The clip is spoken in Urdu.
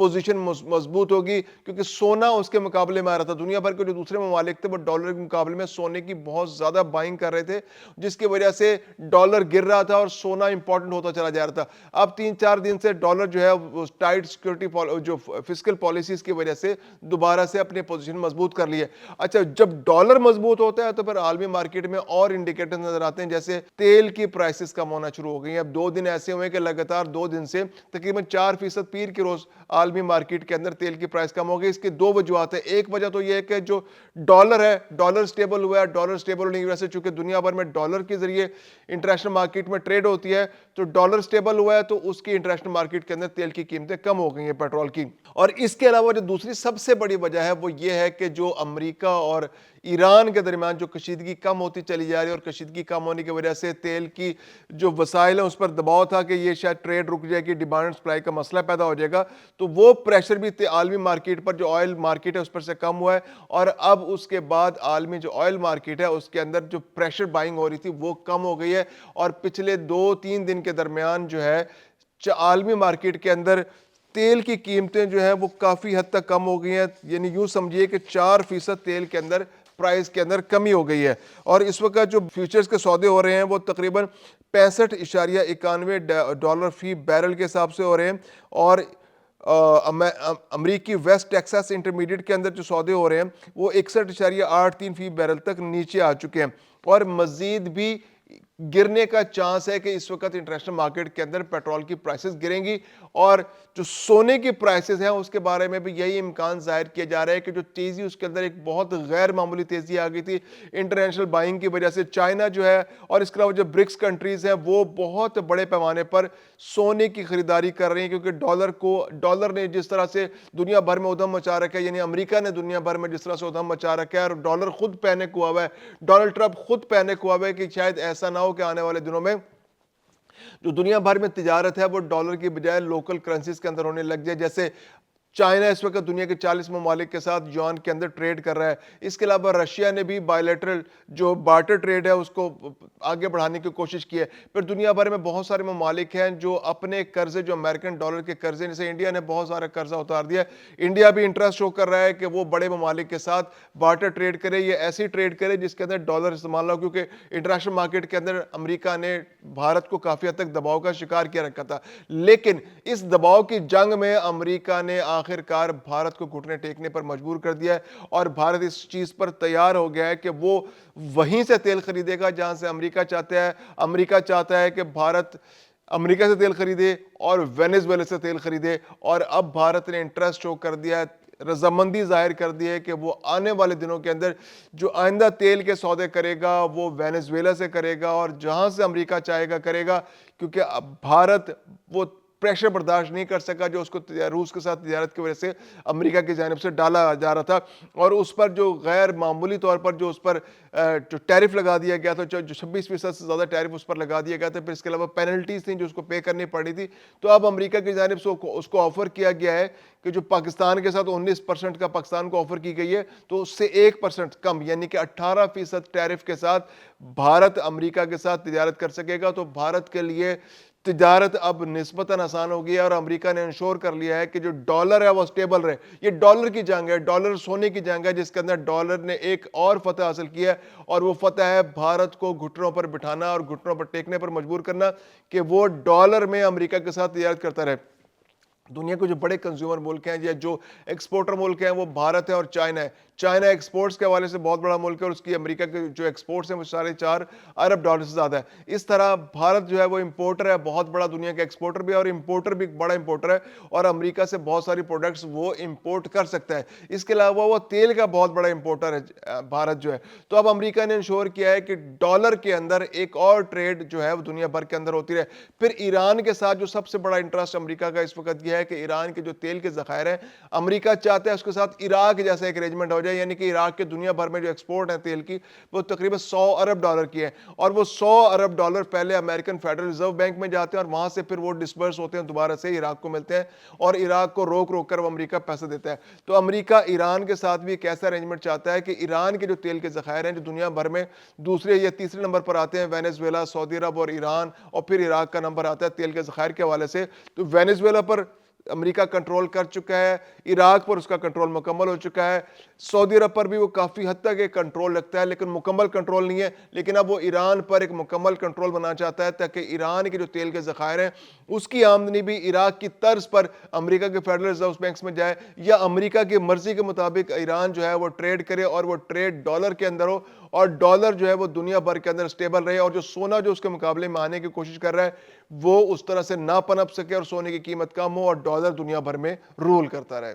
پوزیشن مضبوط ہوگی، کیونکہ سونا اس کے مقابلے میں آ رہا تھا. دنیا بھر کے جو دوسرے ممالک تھے وہ ڈالر کے مقابلے میں سونے کی بہت زیادہ بائنگ کر رہے تھے، جس کی وجہ سے ڈالر گر رہا تھا اور سونا امپورٹنٹ ہوتا چلا جا رہا تھا. اب 3-4 دن سے ڈالر جو ہے وہ ٹائٹ سیکورٹی جو فسکل پالیسیز کی وجہ سے دوبارہ سے اپنے پوزیشن مضبوط کر لی ہے. اچھا، جب ڈالر مضبوط ہوتا ہے تو پھر عالمی مارکیٹ میں اور انڈیکیٹر نظر آتے ہیں، جیسے تیل کی پرائسز کم ہونا شروع ہو گئی ہیں. اب 2 دن ایسے ہوئے کہ لگاتار 2 دن سے تقریباً 4% پیر کے روز عالمی مارکیٹ کے اندر تیل کی پرائس کم ہو گئی. اس کی 2 وجوہات ہیں. ایک وجہ تو یہ ہے کہ جو ڈالر ہے، ڈالر سٹیبل ہوا ہے. ڈالر سٹیبل ہونے کی وجہ سے چونکہ دنیا بھر میں ڈالر کے ذریعے انٹرنیشنل مارکیٹ میں ٹریڈ ہوتی ہے، تو ڈالر سٹیبل ہوا ہے، تو اس کی انٹرنیشنل مارکیٹ کے اندر تیل کی قیمتیں کم ہو گئی ہیں پیٹرول کی. اور اس کے علاوہ جو دوسری سب سے بڑی وجہ ہے وہ یہ ہے کہ جو امریکہ اور ایران کے درمیان جو کشیدگی کم ہوتی چلی جا رہی ہے، اور کشیدگی کم ہونے کی وجہ سے تیل کی جو وسائل ہیں اس پر دباؤ تھا کہ یہ شاید ٹریڈ رک جائے گی، ڈیمانڈ اینڈ سپلائی کا مسئلہ پیدا ہو جائے گا، تو وہ پریشر بھی عالمی مارکیٹ پر جو آئل مارکیٹ ہے اس پر سے کم ہوا ہے. اور اب اس کے بعد عالمی جو آئل مارکیٹ ہے اس کے اندر جو پریشر بائنگ ہو رہی تھی وہ کم ہو گئی ہے. اور پچھلے 2-3 دن کے درمیان جو ہے عالمی مارکیٹ کے اندر تیل کی قیمتیں جو ہیں وہ کافی حد تک کم ہو گئی ہیں. یعنی یوں سمجھیے کہ 4% تیل کے اندر پرائز کے اندر کمی ہو گئی ہے. اور اس وقت جو فیوچرز کے سودے ہو رہے ہیں وہ تقریباً $65.91 فی بیرل کے حساب سے ہو رہے ہیں. اور امریکی ویسٹ ٹیکساس انٹرمیڈیٹ کے اندر جو سودے ہو رہے ہیں وہ 61.83 فی بیرل تک نیچے آ چکے ہیں. اور مزید بھی گرنے کا چانس ہے کہ اس وقت انٹرنیشنل مارکیٹ کے اندر پیٹرول کی پرائسز گریں گی. اور جو سونے کی پرائسز ہیں اس کے بارے میں بھی یہی امکان ظاہر کیا جا رہا ہے کہ جو تیزی اس کے اندر ایک بہت غیر معمولی تیزی آ گئی تھی انٹرنیشنل بائنگ کی وجہ سے. چائنا جو ہے اور اس کے علاوہ جو برکس کنٹریز ہیں وہ بہت بڑے پیمانے پر سونے کی خریداری کر رہی ہیں، کیونکہ ڈالر نے جس طرح سے دنیا بھر میں ادھم مچا رکھا ہے، یعنی امریکہ نے دنیا بھر میں جس طرح سے ادھم مچا رکھا ہے، اور ڈالر خود پینک ہوا ہوا ہے، ڈونلڈ ٹرمپ خود پینک ہوا ہوا ہے کہ شاید ایسا نہ ہو کہ آنے والے دنوں میں جو دنیا بھر میں تجارت ہے وہ ڈالر کی بجائے لوکل کرنسیز کے اندر ہونے لگ جائے. جیسے چائنا اس وقت دنیا کے 40 ممالک کے ساتھ یوان کے اندر ٹریڈ کر رہا ہے. اس کے علاوہ رشیا نے بھی بائیلیٹرل جو بارٹر ٹریڈ ہے اس کو آگے بڑھانے کی کوشش کی ہے. پھر دنیا بھر میں بہت سارے ممالک ہیں جو اپنے قرضے، جو امریکن ڈالر کے قرضے، جیسے انڈیا نے بہت سارا قرضہ اتار دیا ہے. انڈیا بھی انٹرسٹ شو کر رہا ہے کہ وہ بڑے ممالک کے ساتھ بارٹر ٹریڈ کرے، یا ایسی ٹریڈ کرے جس کے اندر ڈالر استعمال ہو، کیونکہ انٹرنیشنل مارکیٹ کے اندر امریکہ نے بھارت کو کافی حد تک دباؤ کا شکار کیا رکھا تھا. لیکن اس دباؤ کی جنگ میں امریکہ نے آخر کار بھارت کو گھٹنے ٹیکنے پر مجبور کر دیا ہے. اور بھارت اس چیز پر تیار ہو گیا ہے کہ وہ وہیں سے تیل خریدے گا جہاں سے امریکہ چاہتا ہے. امریکہ چاہتا ہے کہ بھارت امریکہ سے تیل خریدے اور وینیزویلا سے تیل خریدے. اور اب بھارت نے انٹرسٹ شو کر دیا ہے، رضامندی ظاہر کر دی ہے کہ وہ آنے والے دنوں کے اندر جو آئندہ تیل کے سودے کرے گا وہ وینیزویلا سے کرے گا، اور جہاں سے امریکہ چاہے گا کرے گا. کیونکہ اب بھارت وہ پریشر برداشت نہیں کر سکا جو اس کو روس کے ساتھ تجارت کی وجہ سے امریکہ کی جانب سے ڈالا جا رہا تھا. اور اس پر جو غیر معمولی طور پر جو اس پر جو ٹیرف لگا دیا گیا تھا، جو 26% سے زیادہ ٹیرف اس پر لگا دیا گیا تھا، پھر اس کے علاوہ پینلٹیز تھیں جو اس کو پے کرنی پڑی تھی. تو اب امریکہ کی جانب سے اس کو آفر کیا گیا ہے کہ جو پاکستان کے ساتھ 19% کا پاکستان کو آفر کی گئی ہے، تو اس سے 1% کم، یعنی کہ 18% ٹیرف کے ساتھ بھارت امریکہ کے ساتھ تجارت کر سکے گا. تو بھارت کے لیے تجارت اب نسبتاً آسان ہو گئی ہے، اور امریکہ نے انشور کر لیا ہے کہ جو ڈالر ہے وہ سٹیبل رہے. یہ ڈالر کی جنگ ہے، ڈالر سونے کی جنگ ہے، جس کے اندر ڈالر نے ایک اور فتح حاصل کی ہے، اور وہ فتح ہے بھارت کو گھٹنوں پر بٹھانا اور گھٹنوں پر ٹیکنے پر مجبور کرنا کہ وہ ڈالر میں امریکہ کے ساتھ تجارت کرتا رہے. دنیا کے جو بڑے کنزیومر ملک ہیں یا جو ایکسپورٹر ملک ہیں وہ بھارت ہے اور چائنا ہے. چائنا ایکسپورٹس کے حوالے سے بہت بڑا ملک ہے، اور اس کی امریکہ کے جو ایکسپورٹس ہیں وہ $4.25 سے زیادہ ہے. اس طرح بھارت جو ہے وہ امپورٹر ہے، بہت بڑا دنیا کا ایکسپورٹر بھی ہے، اور امپورٹر بھی بڑا امپورٹر ہے، اور امریکہ سے بہت ساری پروڈکٹس وہ امپورٹ کر سکتا ہے. اس کے علاوہ وہ تیل کا بہت بڑا امپورٹر ہے بھارت جو ہے. تو اب امریکہ نے انشور کیا ہے کہ ڈالر کے اندر ایک اور ٹریڈ جو ہے وہ دنیا بھر کے اندر ہوتی رہے. پھر ایران کے ساتھ جو سب سے بڑا انٹرسٹ امریکہ کا اس وقت یہ ہے کہ ایران کے جو تیل کے ذخائر ہیں، امریکہ چاہتا ہے اس کے ساتھ عراق جیسا ایک ارینجمنٹ ہو جائے، یعنی کہ عراق کے دنیا بھر میں جو ایکسپورٹ ہیں تیل کی وہ تقریباً $100 ارب کی ہے. اور وہ $100 ارب پہلے امریکن فیڈرل ریزرو بینک میں جاتے ہیں، اور وہاں سے پھر وہ ڈسبرس ہوتے ہیں، دوبارہ سے عراق کو ملتے ہیں، اور عراق کو روک روک کر وہ امریکہ پیسے دیتا ہے. تو امریکہ ایران کے ساتھ بھی ایک ایسا ارینجمنٹ چاہتا ہے کہ ایران کے جو تیل کے ذخائر ہیں جو دنیا بھر میں دوسرے یا تیسرے نمبر پر آتے ہیں، وینیزویلا، سعودی عرب اور ایران، اور پھر عراق کا نمبر آتا ہے تیل کے ذخائر کے حوالے سے. تو وینیزویلا پر امریکہ کنٹرول کر چکا ہے، عراق پر اس کا کنٹرول مکمل ہو چکا ہے، سعودی عرب پر بھی وہ کافی حد تک ایک کنٹرول رکھتا ہے لیکن مکمل کنٹرول نہیں ہے، لیکن اب وہ ایران پر ایک مکمل کنٹرول بنانا چاہتا ہے تاکہ ایران کے جو تیل کے ذخائر ہیں اس کی آمدنی بھی عراق کی طرز پر امریکہ کے فیڈرل ریزرو بینکس میں جائے، یا امریکہ کی مرضی کے مطابق ایران جو ہے وہ ٹریڈ کرے اور وہ ٹریڈ ڈالر کے اندر ہو، اور ڈالر جو ہے وہ دنیا بھر کے اندر سٹیبل رہے، اور جو سونا جو اس کے مقابلے میں آنے کی کوشش کر رہا ہے وہ اس طرح سے نہ پنپ سکے اور سونے کی قیمت کم ہو اور ڈالر دنیا بھر میں رول کرتا رہے۔